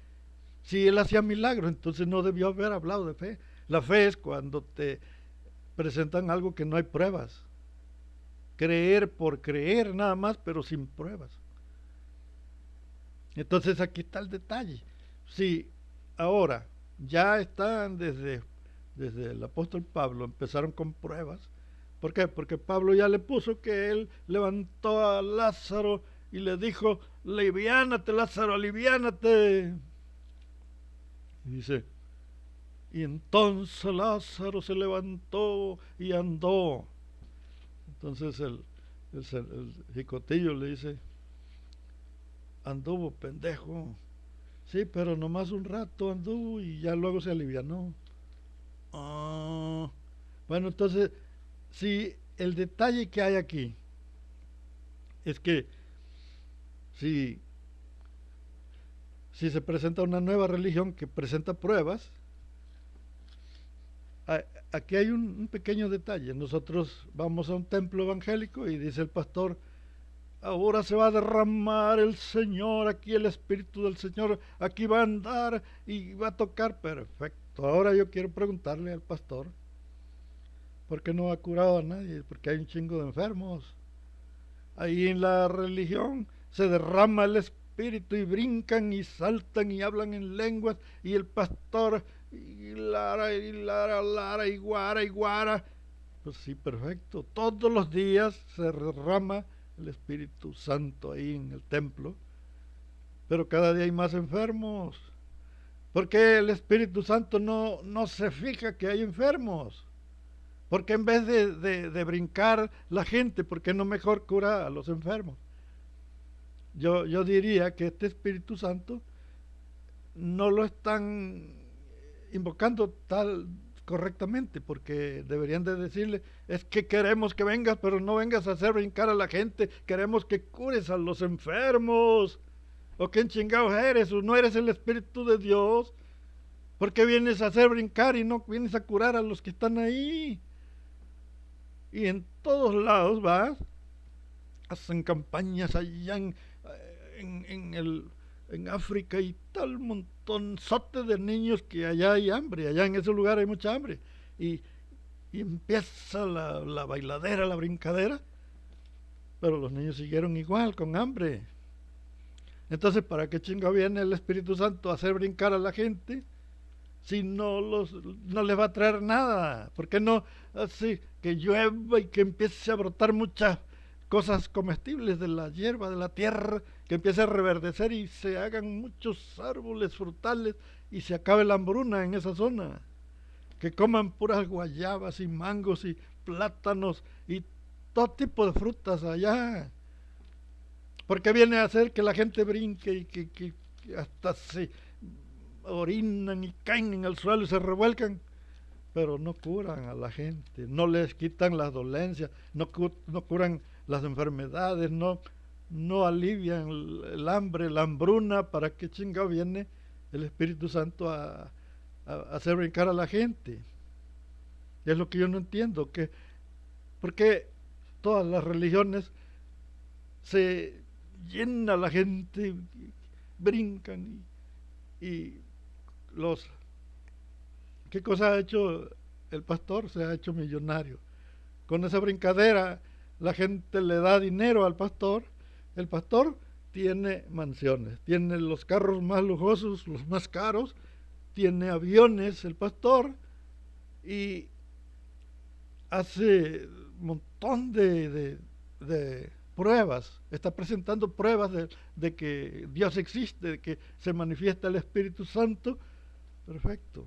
si él hacía milagros? Entonces no debió haber hablado de fe. La fe es cuando te presentan algo que no hay pruebas. Creer por creer nada más, pero sin pruebas. Entonces aquí está el detalle. Si ahora ya están desde el apóstol Pablo, empezaron con pruebas. ¿Por qué? Porque Pablo ya le puso que él levantó a Lázaro y le dijo, aliviánate Lázaro, aliviánate. Y dice, y entonces Lázaro se levantó y andó. Entonces el jicotillo le dice, anduvo pendejo. Sí, pero nomás un rato anduvo y ya luego se alivianó. Bueno, entonces, si el detalle que hay aquí es que si se presenta una nueva religión que presenta pruebas, aquí hay un pequeño detalle. Nosotros vamos a un templo evangélico y dice el pastor, ahora se va a derramar el Señor, aquí el Espíritu del Señor, aquí va a andar y va a tocar. Perfecto. Ahora yo quiero preguntarle al pastor, ¿por qué no ha curado a nadie? Porque hay un chingo de enfermos. Ahí en la religión se derrama el Espíritu y brincan y saltan y hablan en lenguas y el pastor y lara y guara. Pues sí, perfecto. Todos los días se derrama el Espíritu Santo ahí en el templo, pero cada día hay más enfermos. ¿Por qué el Espíritu Santo no se fija que hay enfermos? Porque en vez de brincar la gente, ¿por qué no mejor cura a los enfermos? Yo diría que este Espíritu Santo no lo están invocando tal correctamente, porque deberían de decirle, es que queremos que vengas, pero no vengas a hacer brincar a la gente, queremos que cures a los enfermos. ¿O quién chingados eres? ¿O no eres el Espíritu de Dios? ¿Por qué vienes a hacer brincar y no vienes a curar a los que están ahí? Y en todos lados vas, hacen campañas allá en África y tal montonzote de niños que allá hay hambre, allá en ese lugar hay mucha hambre. Y empieza la bailadera, la brincadera, pero los niños siguieron igual, con hambre. Entonces, ¿para qué chingo viene el Espíritu Santo a hacer brincar a la gente si no les va a traer nada? ¿Por qué no así que llueva y que empiece a brotar muchas cosas comestibles de la hierba, de la tierra, que empiece a reverdecer y se hagan muchos árboles frutales y se acabe la hambruna en esa zona? Que coman puras guayabas y mangos y plátanos y todo tipo de frutas allá. Porque viene a hacer que la gente brinque y que hasta se orinan y caen en el suelo y se revuelcan, pero no curan a la gente, no les quitan las dolencias, no curan las enfermedades, no alivian el hambre, la hambruna. ¿Para qué chingado viene el Espíritu Santo a hacer brincar a la gente? Y es lo que yo no entiendo, que ¿por qué todas las religiones se llena la gente, brincan y ¿qué cosa ha hecho el pastor? Se ha hecho millonario. Con esa brincadera la gente le da dinero al pastor, el pastor tiene mansiones, tiene los carros más lujosos, los más caros, tiene aviones el pastor y hace un montón de pruebas, está presentando pruebas de que Dios existe, de que se manifiesta el Espíritu Santo. Perfecto.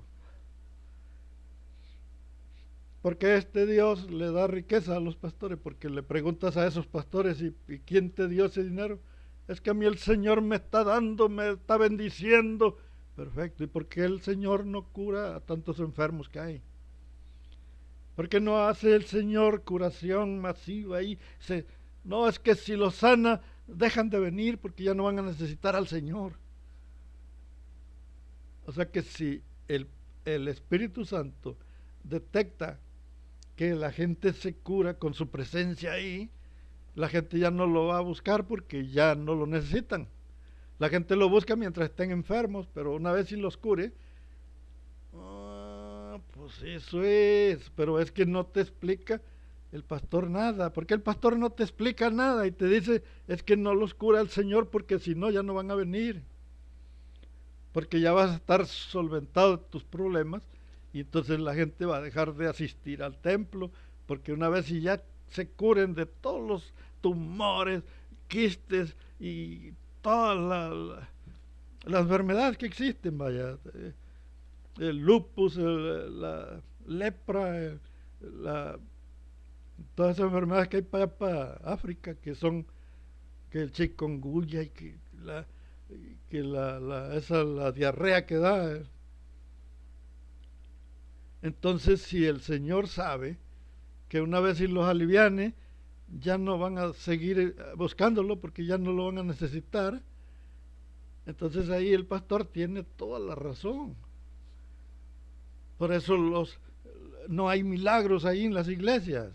Porque este Dios le da riqueza a los pastores, porque le preguntas a esos pastores, ¿y quién te dio ese dinero? Es que a mí el Señor me está dando, me está bendiciendo. Perfecto. ¿Y por qué el Señor no cura a tantos enfermos que hay? ¿Por qué no hace el Señor curación masiva ahí? No, es que si los sana, dejan de venir porque ya no van a necesitar al Señor. O sea que si el Espíritu Santo detecta que la gente se cura con su presencia ahí, la gente ya no lo va a buscar porque ya no lo necesitan. La gente lo busca mientras estén enfermos, pero una vez si los cure, pues eso es, pero es que no te explica el pastor nada, porque el pastor no te explica nada y te dice, es que no los cura el Señor porque si no ya no van a venir, porque ya vas a estar solventado de tus problemas y entonces la gente va a dejar de asistir al templo, porque una vez si ya se curen de todos los tumores, quistes y todas las enfermedades que existen, vaya, el lupus, la lepra, todas esas enfermedades que hay para África, que son que el chikungunya y la diarrea que da. Entonces, si el Señor sabe que una vez si los aliviane, ya no van a seguir buscándolo porque ya no lo van a necesitar, entonces ahí el pastor tiene toda la razón. Por eso no hay milagros ahí en las iglesias.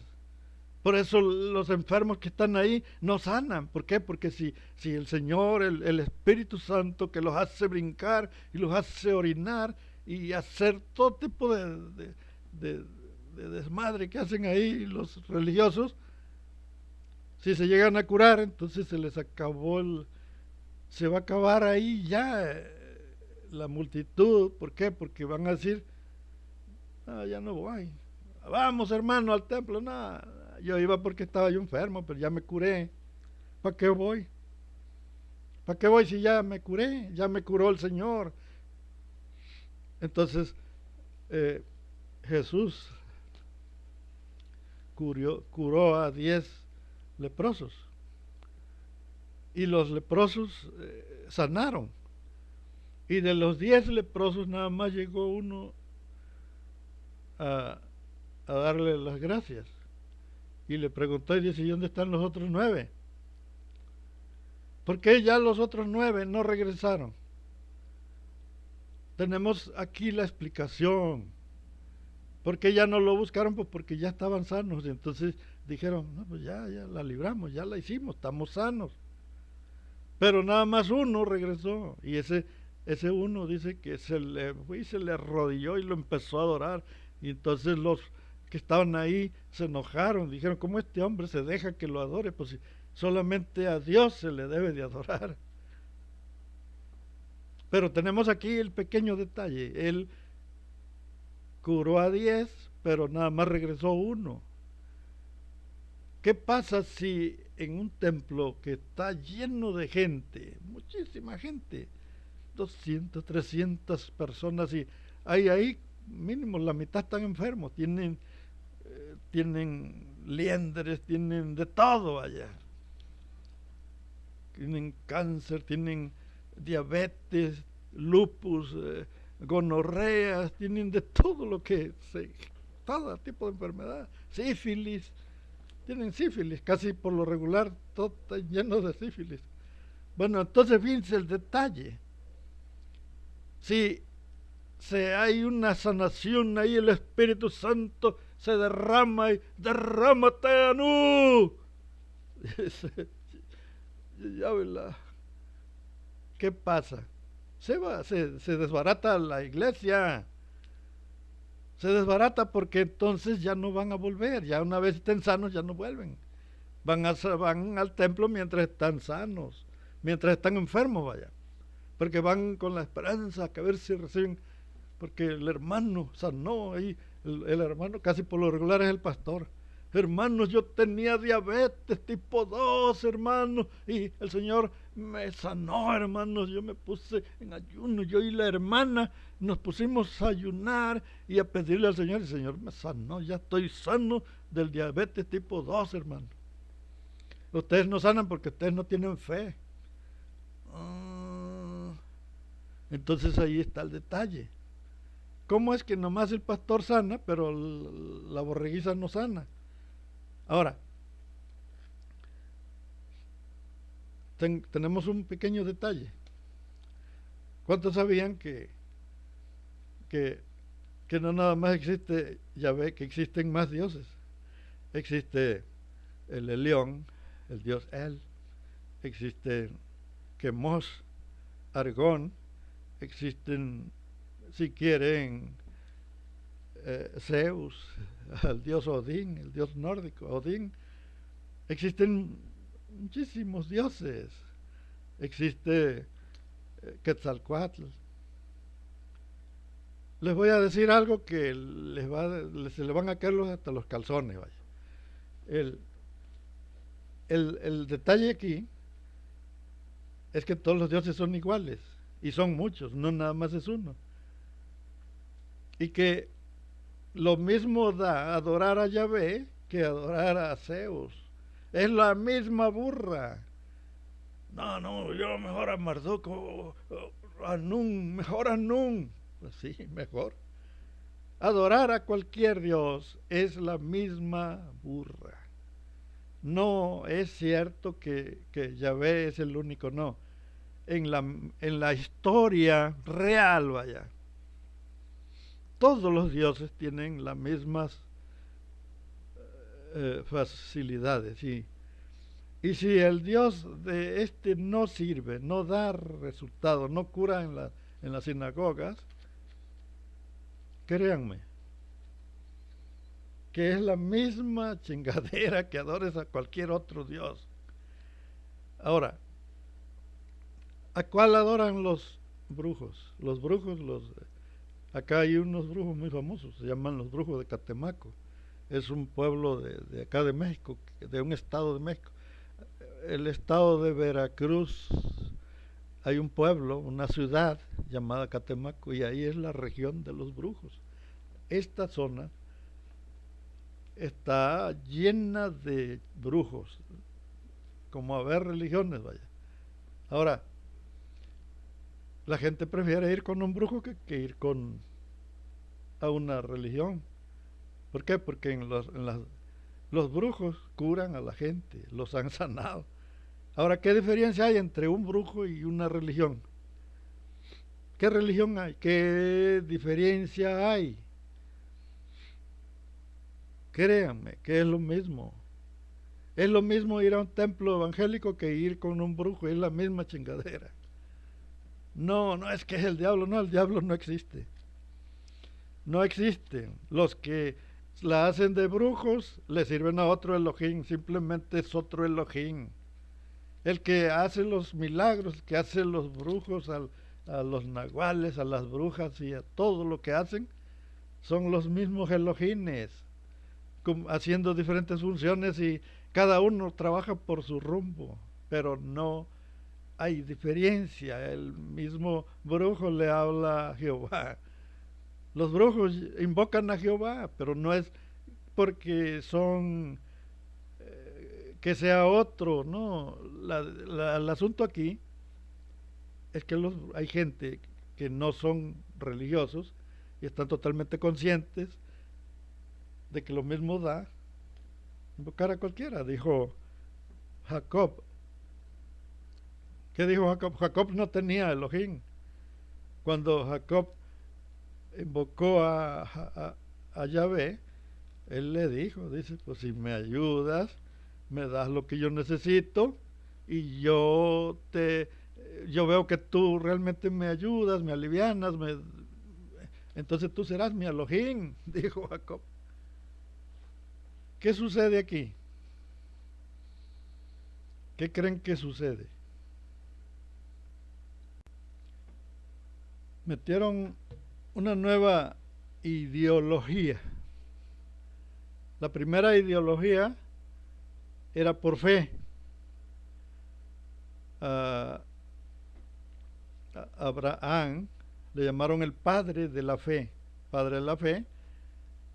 Por eso los enfermos que están ahí no sanan. ¿Por qué? Porque si el Señor, el Espíritu Santo que los hace brincar y los hace orinar y hacer todo tipo de desmadre que hacen ahí los religiosos, si se llegan a curar, entonces se les acabó se va a acabar ahí ya la multitud. ¿Por qué? Porque van a decir, ya no voy. Vamos, hermano, al templo. No, yo iba porque estaba yo enfermo, pero ya me curé. ¿Para qué voy? ¿Para qué voy si ya me curé? Ya me curó el Señor. Entonces, Jesús curó a 10 leprosos. Y los leprosos sanaron. Y de los 10 leprosos nada más llegó uno a darle las gracias. Y le preguntó y dice, ¿y dónde están los otros 9? ¿Por qué ya los otros 9 no regresaron? Tenemos aquí la explicación. ¿Por qué ya no lo buscaron? Pues porque ya estaban sanos. Y entonces dijeron, no, pues ya la libramos, ya la hicimos, estamos sanos. Pero nada más uno regresó. Y ese uno dice que se le arrodilló y lo empezó a adorar. Y entonces los que estaban ahí se enojaron, dijeron, ¿cómo este hombre se deja que lo adore? Pues si solamente a Dios se le debe de adorar. Pero tenemos aquí el pequeño detalle, él curó a 10, pero nada más regresó uno. ¿Qué pasa si en un templo que está lleno de gente, muchísima gente, 200, 300 personas, y hay ahí mínimo la mitad están enfermos, tienen liendres, tienen de todo allá, tienen cáncer, tienen diabetes, lupus, gonorreas, tienen de todo lo que todo tipo de enfermedad, sífilis, tienen sífilis, casi por lo regular todo está lleno de sífilis. Bueno, entonces fíjense el detalle. Si hay una sanación ahí, el Espíritu Santo se derrama y derrámate, Anú. Ya verla. ¿Qué pasa? Se desbarata la iglesia. Se desbarata porque entonces ya no van a volver. Ya una vez estén sanos ya no vuelven. Van al templo mientras están sanos, mientras están enfermos, vaya. Porque van con la esperanza que a ver si reciben. porque el hermano sanó ahí, el hermano casi por lo regular es el pastor. Hermanos, yo tenía diabetes tipo 2, hermanos, y el Señor me sanó, hermanos. Yo me puse en ayuno, yo y la hermana nos pusimos a ayunar y a pedirle al Señor. El Señor me sanó, ya estoy sano del diabetes tipo 2, hermano. Ustedes no sanan porque ustedes no tienen fe. Entonces ahí está el detalle. ¿Cómo es que nomás el pastor sana, pero la borreguiza no sana? Ahora, tenemos un pequeño detalle. ¿Cuántos sabían que, que no nada más existe Yahvé, que existen más dioses? Existe el Elión, el dios El, existe Quemos, Argón, existen, si quieren, Zeus, el dios Odín, el dios nórdico, Odín. Existen muchísimos dioses. Existe Quetzalcoatl. Les voy a decir algo que se le van a caer hasta los calzones, vaya. El detalle aquí es que todos los dioses son iguales, y son muchos, no nada más es uno. Y que lo mismo da adorar a Yahvé que adorar a Zeus. Es la misma burra. No, yo mejor a Marduk, a Nun, mejor a Nun. Pues sí, mejor. Adorar a cualquier dios es la misma burra. No es cierto que Yahvé es el único, no. En la historia real, vaya, todos los dioses tienen las mismas facilidades. Y si el dios de este no sirve, no da resultado, no cura en las sinagogas, créanme, que es la misma chingadera que adores a cualquier otro dios. Ahora, ¿a cuál adoran los brujos? Acá hay unos brujos muy famosos, se llaman los brujos de Catemaco. Es un pueblo de acá de México, de un estado de México. El estado de Veracruz, hay un pueblo, una ciudad llamada Catemaco, y ahí es la región de los brujos. Esta zona está llena de brujos, como haber religiones, vaya. Ahora, la gente prefiere ir con un brujo que ir a una religión. ¿Por qué? Porque los brujos curan a la gente, los han sanado. Ahora, ¿qué diferencia hay entre un brujo y una religión? ¿Qué religión hay? ¿Qué diferencia hay? Créanme que es lo mismo. Es lo mismo ir a un templo evangélico que ir con un brujo, es la misma chingadera. No es que es el diablo, no, el diablo no existe. No existe. Los que la hacen de brujos le sirven a otro Elohim, simplemente es otro Elohim. El que hace los milagros, que hace los brujos, a los nahuales, a las brujas y a todo lo que hacen, son los mismos Elohines, haciendo diferentes funciones y cada uno trabaja por su rumbo, pero no hay diferencia. El mismo brujo le habla a Jehová. Los brujos invocan a Jehová, pero no es porque son que sea otro, no. El asunto aquí es que hay gente que no son religiosos y están totalmente conscientes de que lo mismo da invocar a cualquiera. Dijo Jacob. ¿Qué dijo Jacob? Jacob no tenía Elohim. Cuando Jacob invocó a Yahvé, él le dijo, dice, pues si me ayudas, me das lo que yo necesito y yo veo que tú realmente me ayudas, me alivianas, entonces tú serás mi Elohim, dijo Jacob. ¿Qué sucede aquí? ¿Qué creen que sucede? Metieron una nueva ideología. La primera ideología era por fe. A Abraham le llamaron el padre de la fe. Padre de la fe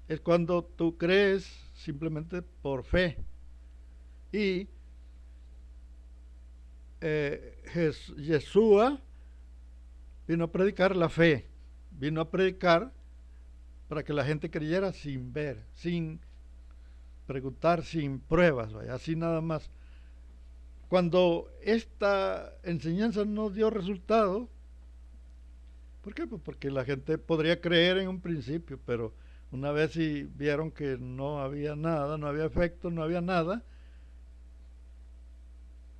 es cuando tú crees simplemente por fe. Y Yeshua vino a predicar la fe, vino a predicar para que la gente creyera sin ver, sin preguntar, sin pruebas, vaya, así nada más. Cuando esta enseñanza no dio resultado, ¿por qué? Pues porque la gente podría creer en un principio, pero una vez si vieron que no había nada, no había efecto, no había nada,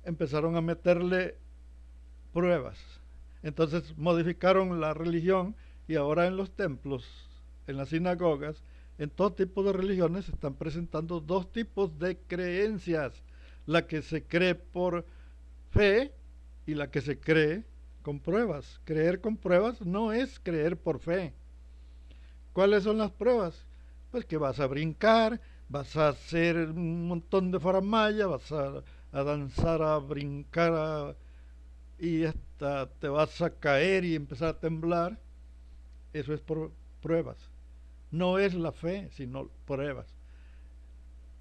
empezaron a meterle pruebas. Entonces modificaron la religión y ahora en los templos, en las sinagogas, en todo tipo de religiones se están presentando dos tipos de creencias. La que se cree por fe y la que se cree con pruebas. Creer con pruebas no es creer por fe. ¿Cuáles son las pruebas? Pues que vas a brincar, vas a hacer un montón de faramaya, vas a danzar, a brincar, y hasta te vas a caer y empezar a temblar. Eso es por pruebas. No es la fe, sino pruebas.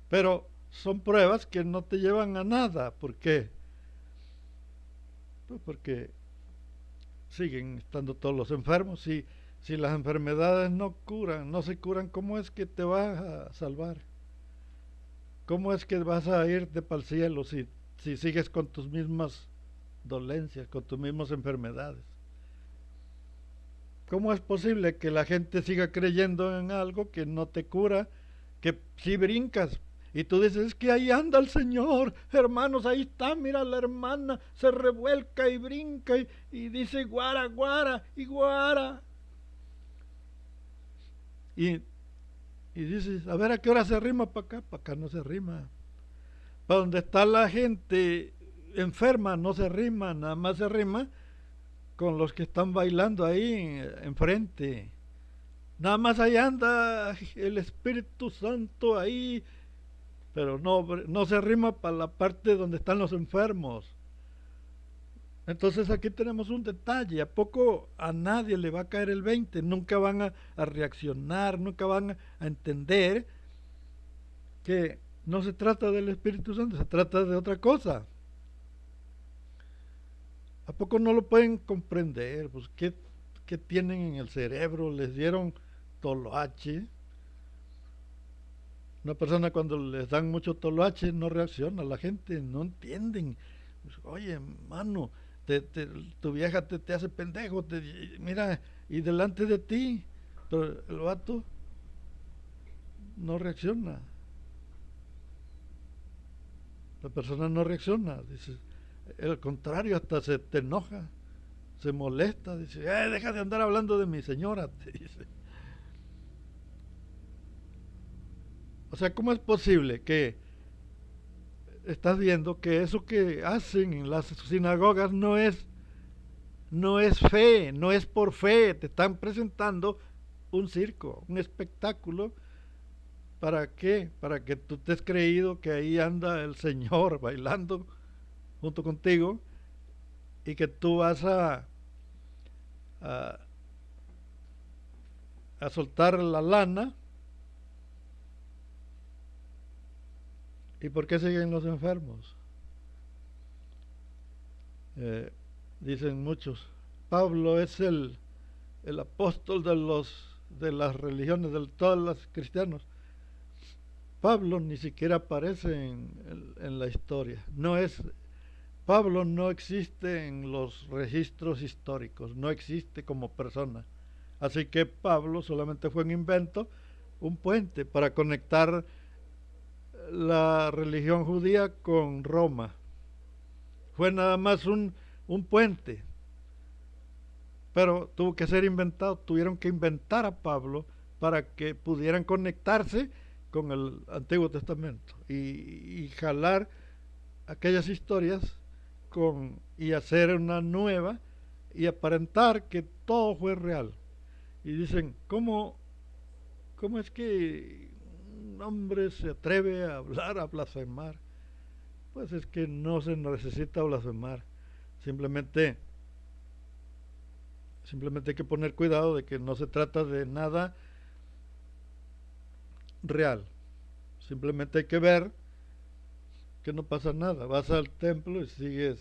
Pero son pruebas que no te llevan a nada. ¿Por qué? Pues porque siguen estando todos los enfermos. Si las enfermedades no se curan, ¿cómo es que te vas a salvar? ¿Cómo es que vas a irte para el cielo si sigues con tus mismas dolencias, con tus mismas enfermedades? ¿Cómo es posible que la gente siga creyendo en algo que no te cura, que si brincas y tú dices, es que ahí anda el Señor, hermanos, ahí está, mira la hermana, se revuelca y brinca y dice guara, guara y guara? Y dices, a ver a qué hora se rima para acá no se rima. Para donde está la gente enferma no se rima, nada más se rima con los que están bailando ahí enfrente. Nada más ahí anda el Espíritu Santo ahí, pero no se rima para la parte donde están los enfermos. Entonces aquí tenemos un detalle, ¿a poco a nadie le va a caer el 20? Nunca van a reaccionar, nunca van a entender que no se trata del Espíritu Santo, se trata de otra cosa. ¿A poco no lo pueden comprender? Pues ¿qué tienen en el cerebro? Les dieron toloache. Una persona cuando les dan mucho toloache no reacciona, la gente no entienden. Pues, oye, hermano, tu vieja te hace pendejo, mira, y delante de ti, pero el vato no reacciona. La persona no reacciona, dice, al contrario, hasta se te enoja, se molesta, dice, deja de andar hablando de mi señora, te dice. O sea, ¿cómo es posible que estás viendo que eso que hacen en las sinagogas no es fe, no es por fe? Te están presentando un circo, un espectáculo. ¿Para qué? Para que tú te has creído que ahí anda el Señor bailando junto contigo y que tú vas a soltar la lana. ¿Y por qué siguen los enfermos? Dicen muchos, Pablo es el apóstol de las religiones, de todos los cristianos. Pablo ni siquiera aparece en la historia. Pablo no existe en los registros históricos, no existe como persona. Así que Pablo solamente fue un invento, un puente para conectar la religión judía con Roma. Fue nada más un puente, pero tuvo que ser inventado, tuvieron que inventar a Pablo para que pudieran conectarse con el Antiguo Testamento y jalar aquellas historias y hacer una nueva y aparentar que todo fue real. Y dicen, ¿cómo es que un hombre se atreve a hablar, a blasfemar? Pues es que no se necesita blasfemar. Simplemente, simplemente hay que poner cuidado de que no se trata de nada real. Simplemente hay que ver que no pasa nada. Vas al templo y sigues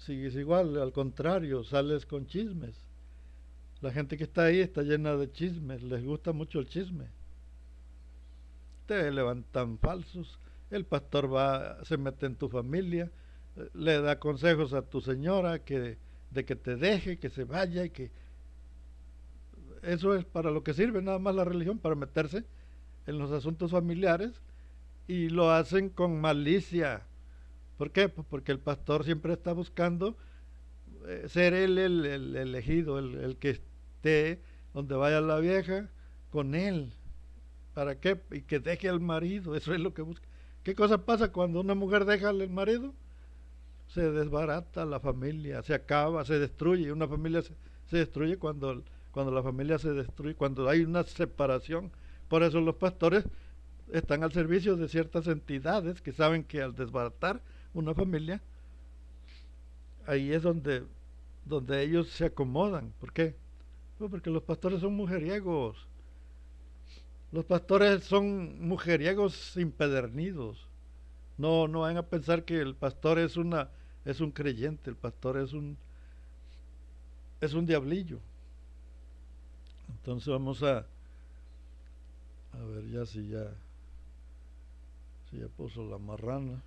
igual. Al contrario, sales con chismes. La gente que está ahí está llena de chismes. Les gusta mucho el chisme. Te levantan falsos. El pastor va, se mete en tu familia, le da consejos a tu señora de que te deje, que se vaya y que eso es para lo que sirve nada más la religión, para meterse en los asuntos familiares y lo hacen con malicia. ¿Por qué? Pues porque el pastor siempre está buscando ser él el elegido, el que esté donde vaya la vieja con él. ¿Para qué? Y que deje al marido, eso es lo que busca. ¿Qué cosa pasa cuando una mujer deja al marido? Se desbarata la familia, se acaba, se destruye. Una familia se destruye cuando la familia se destruye, cuando hay una separación. Por eso los pastores están al servicio de ciertas entidades que saben que al desbaratar una familia, ahí es donde ellos se acomodan. ¿Por qué? Pues porque los pastores son mujeriegos. Los pastores son mujeriegos impedernidos. No van a pensar que el pastor es un creyente, el pastor es un diablillo. Entonces vamos a ver ya si ya puso la marrana.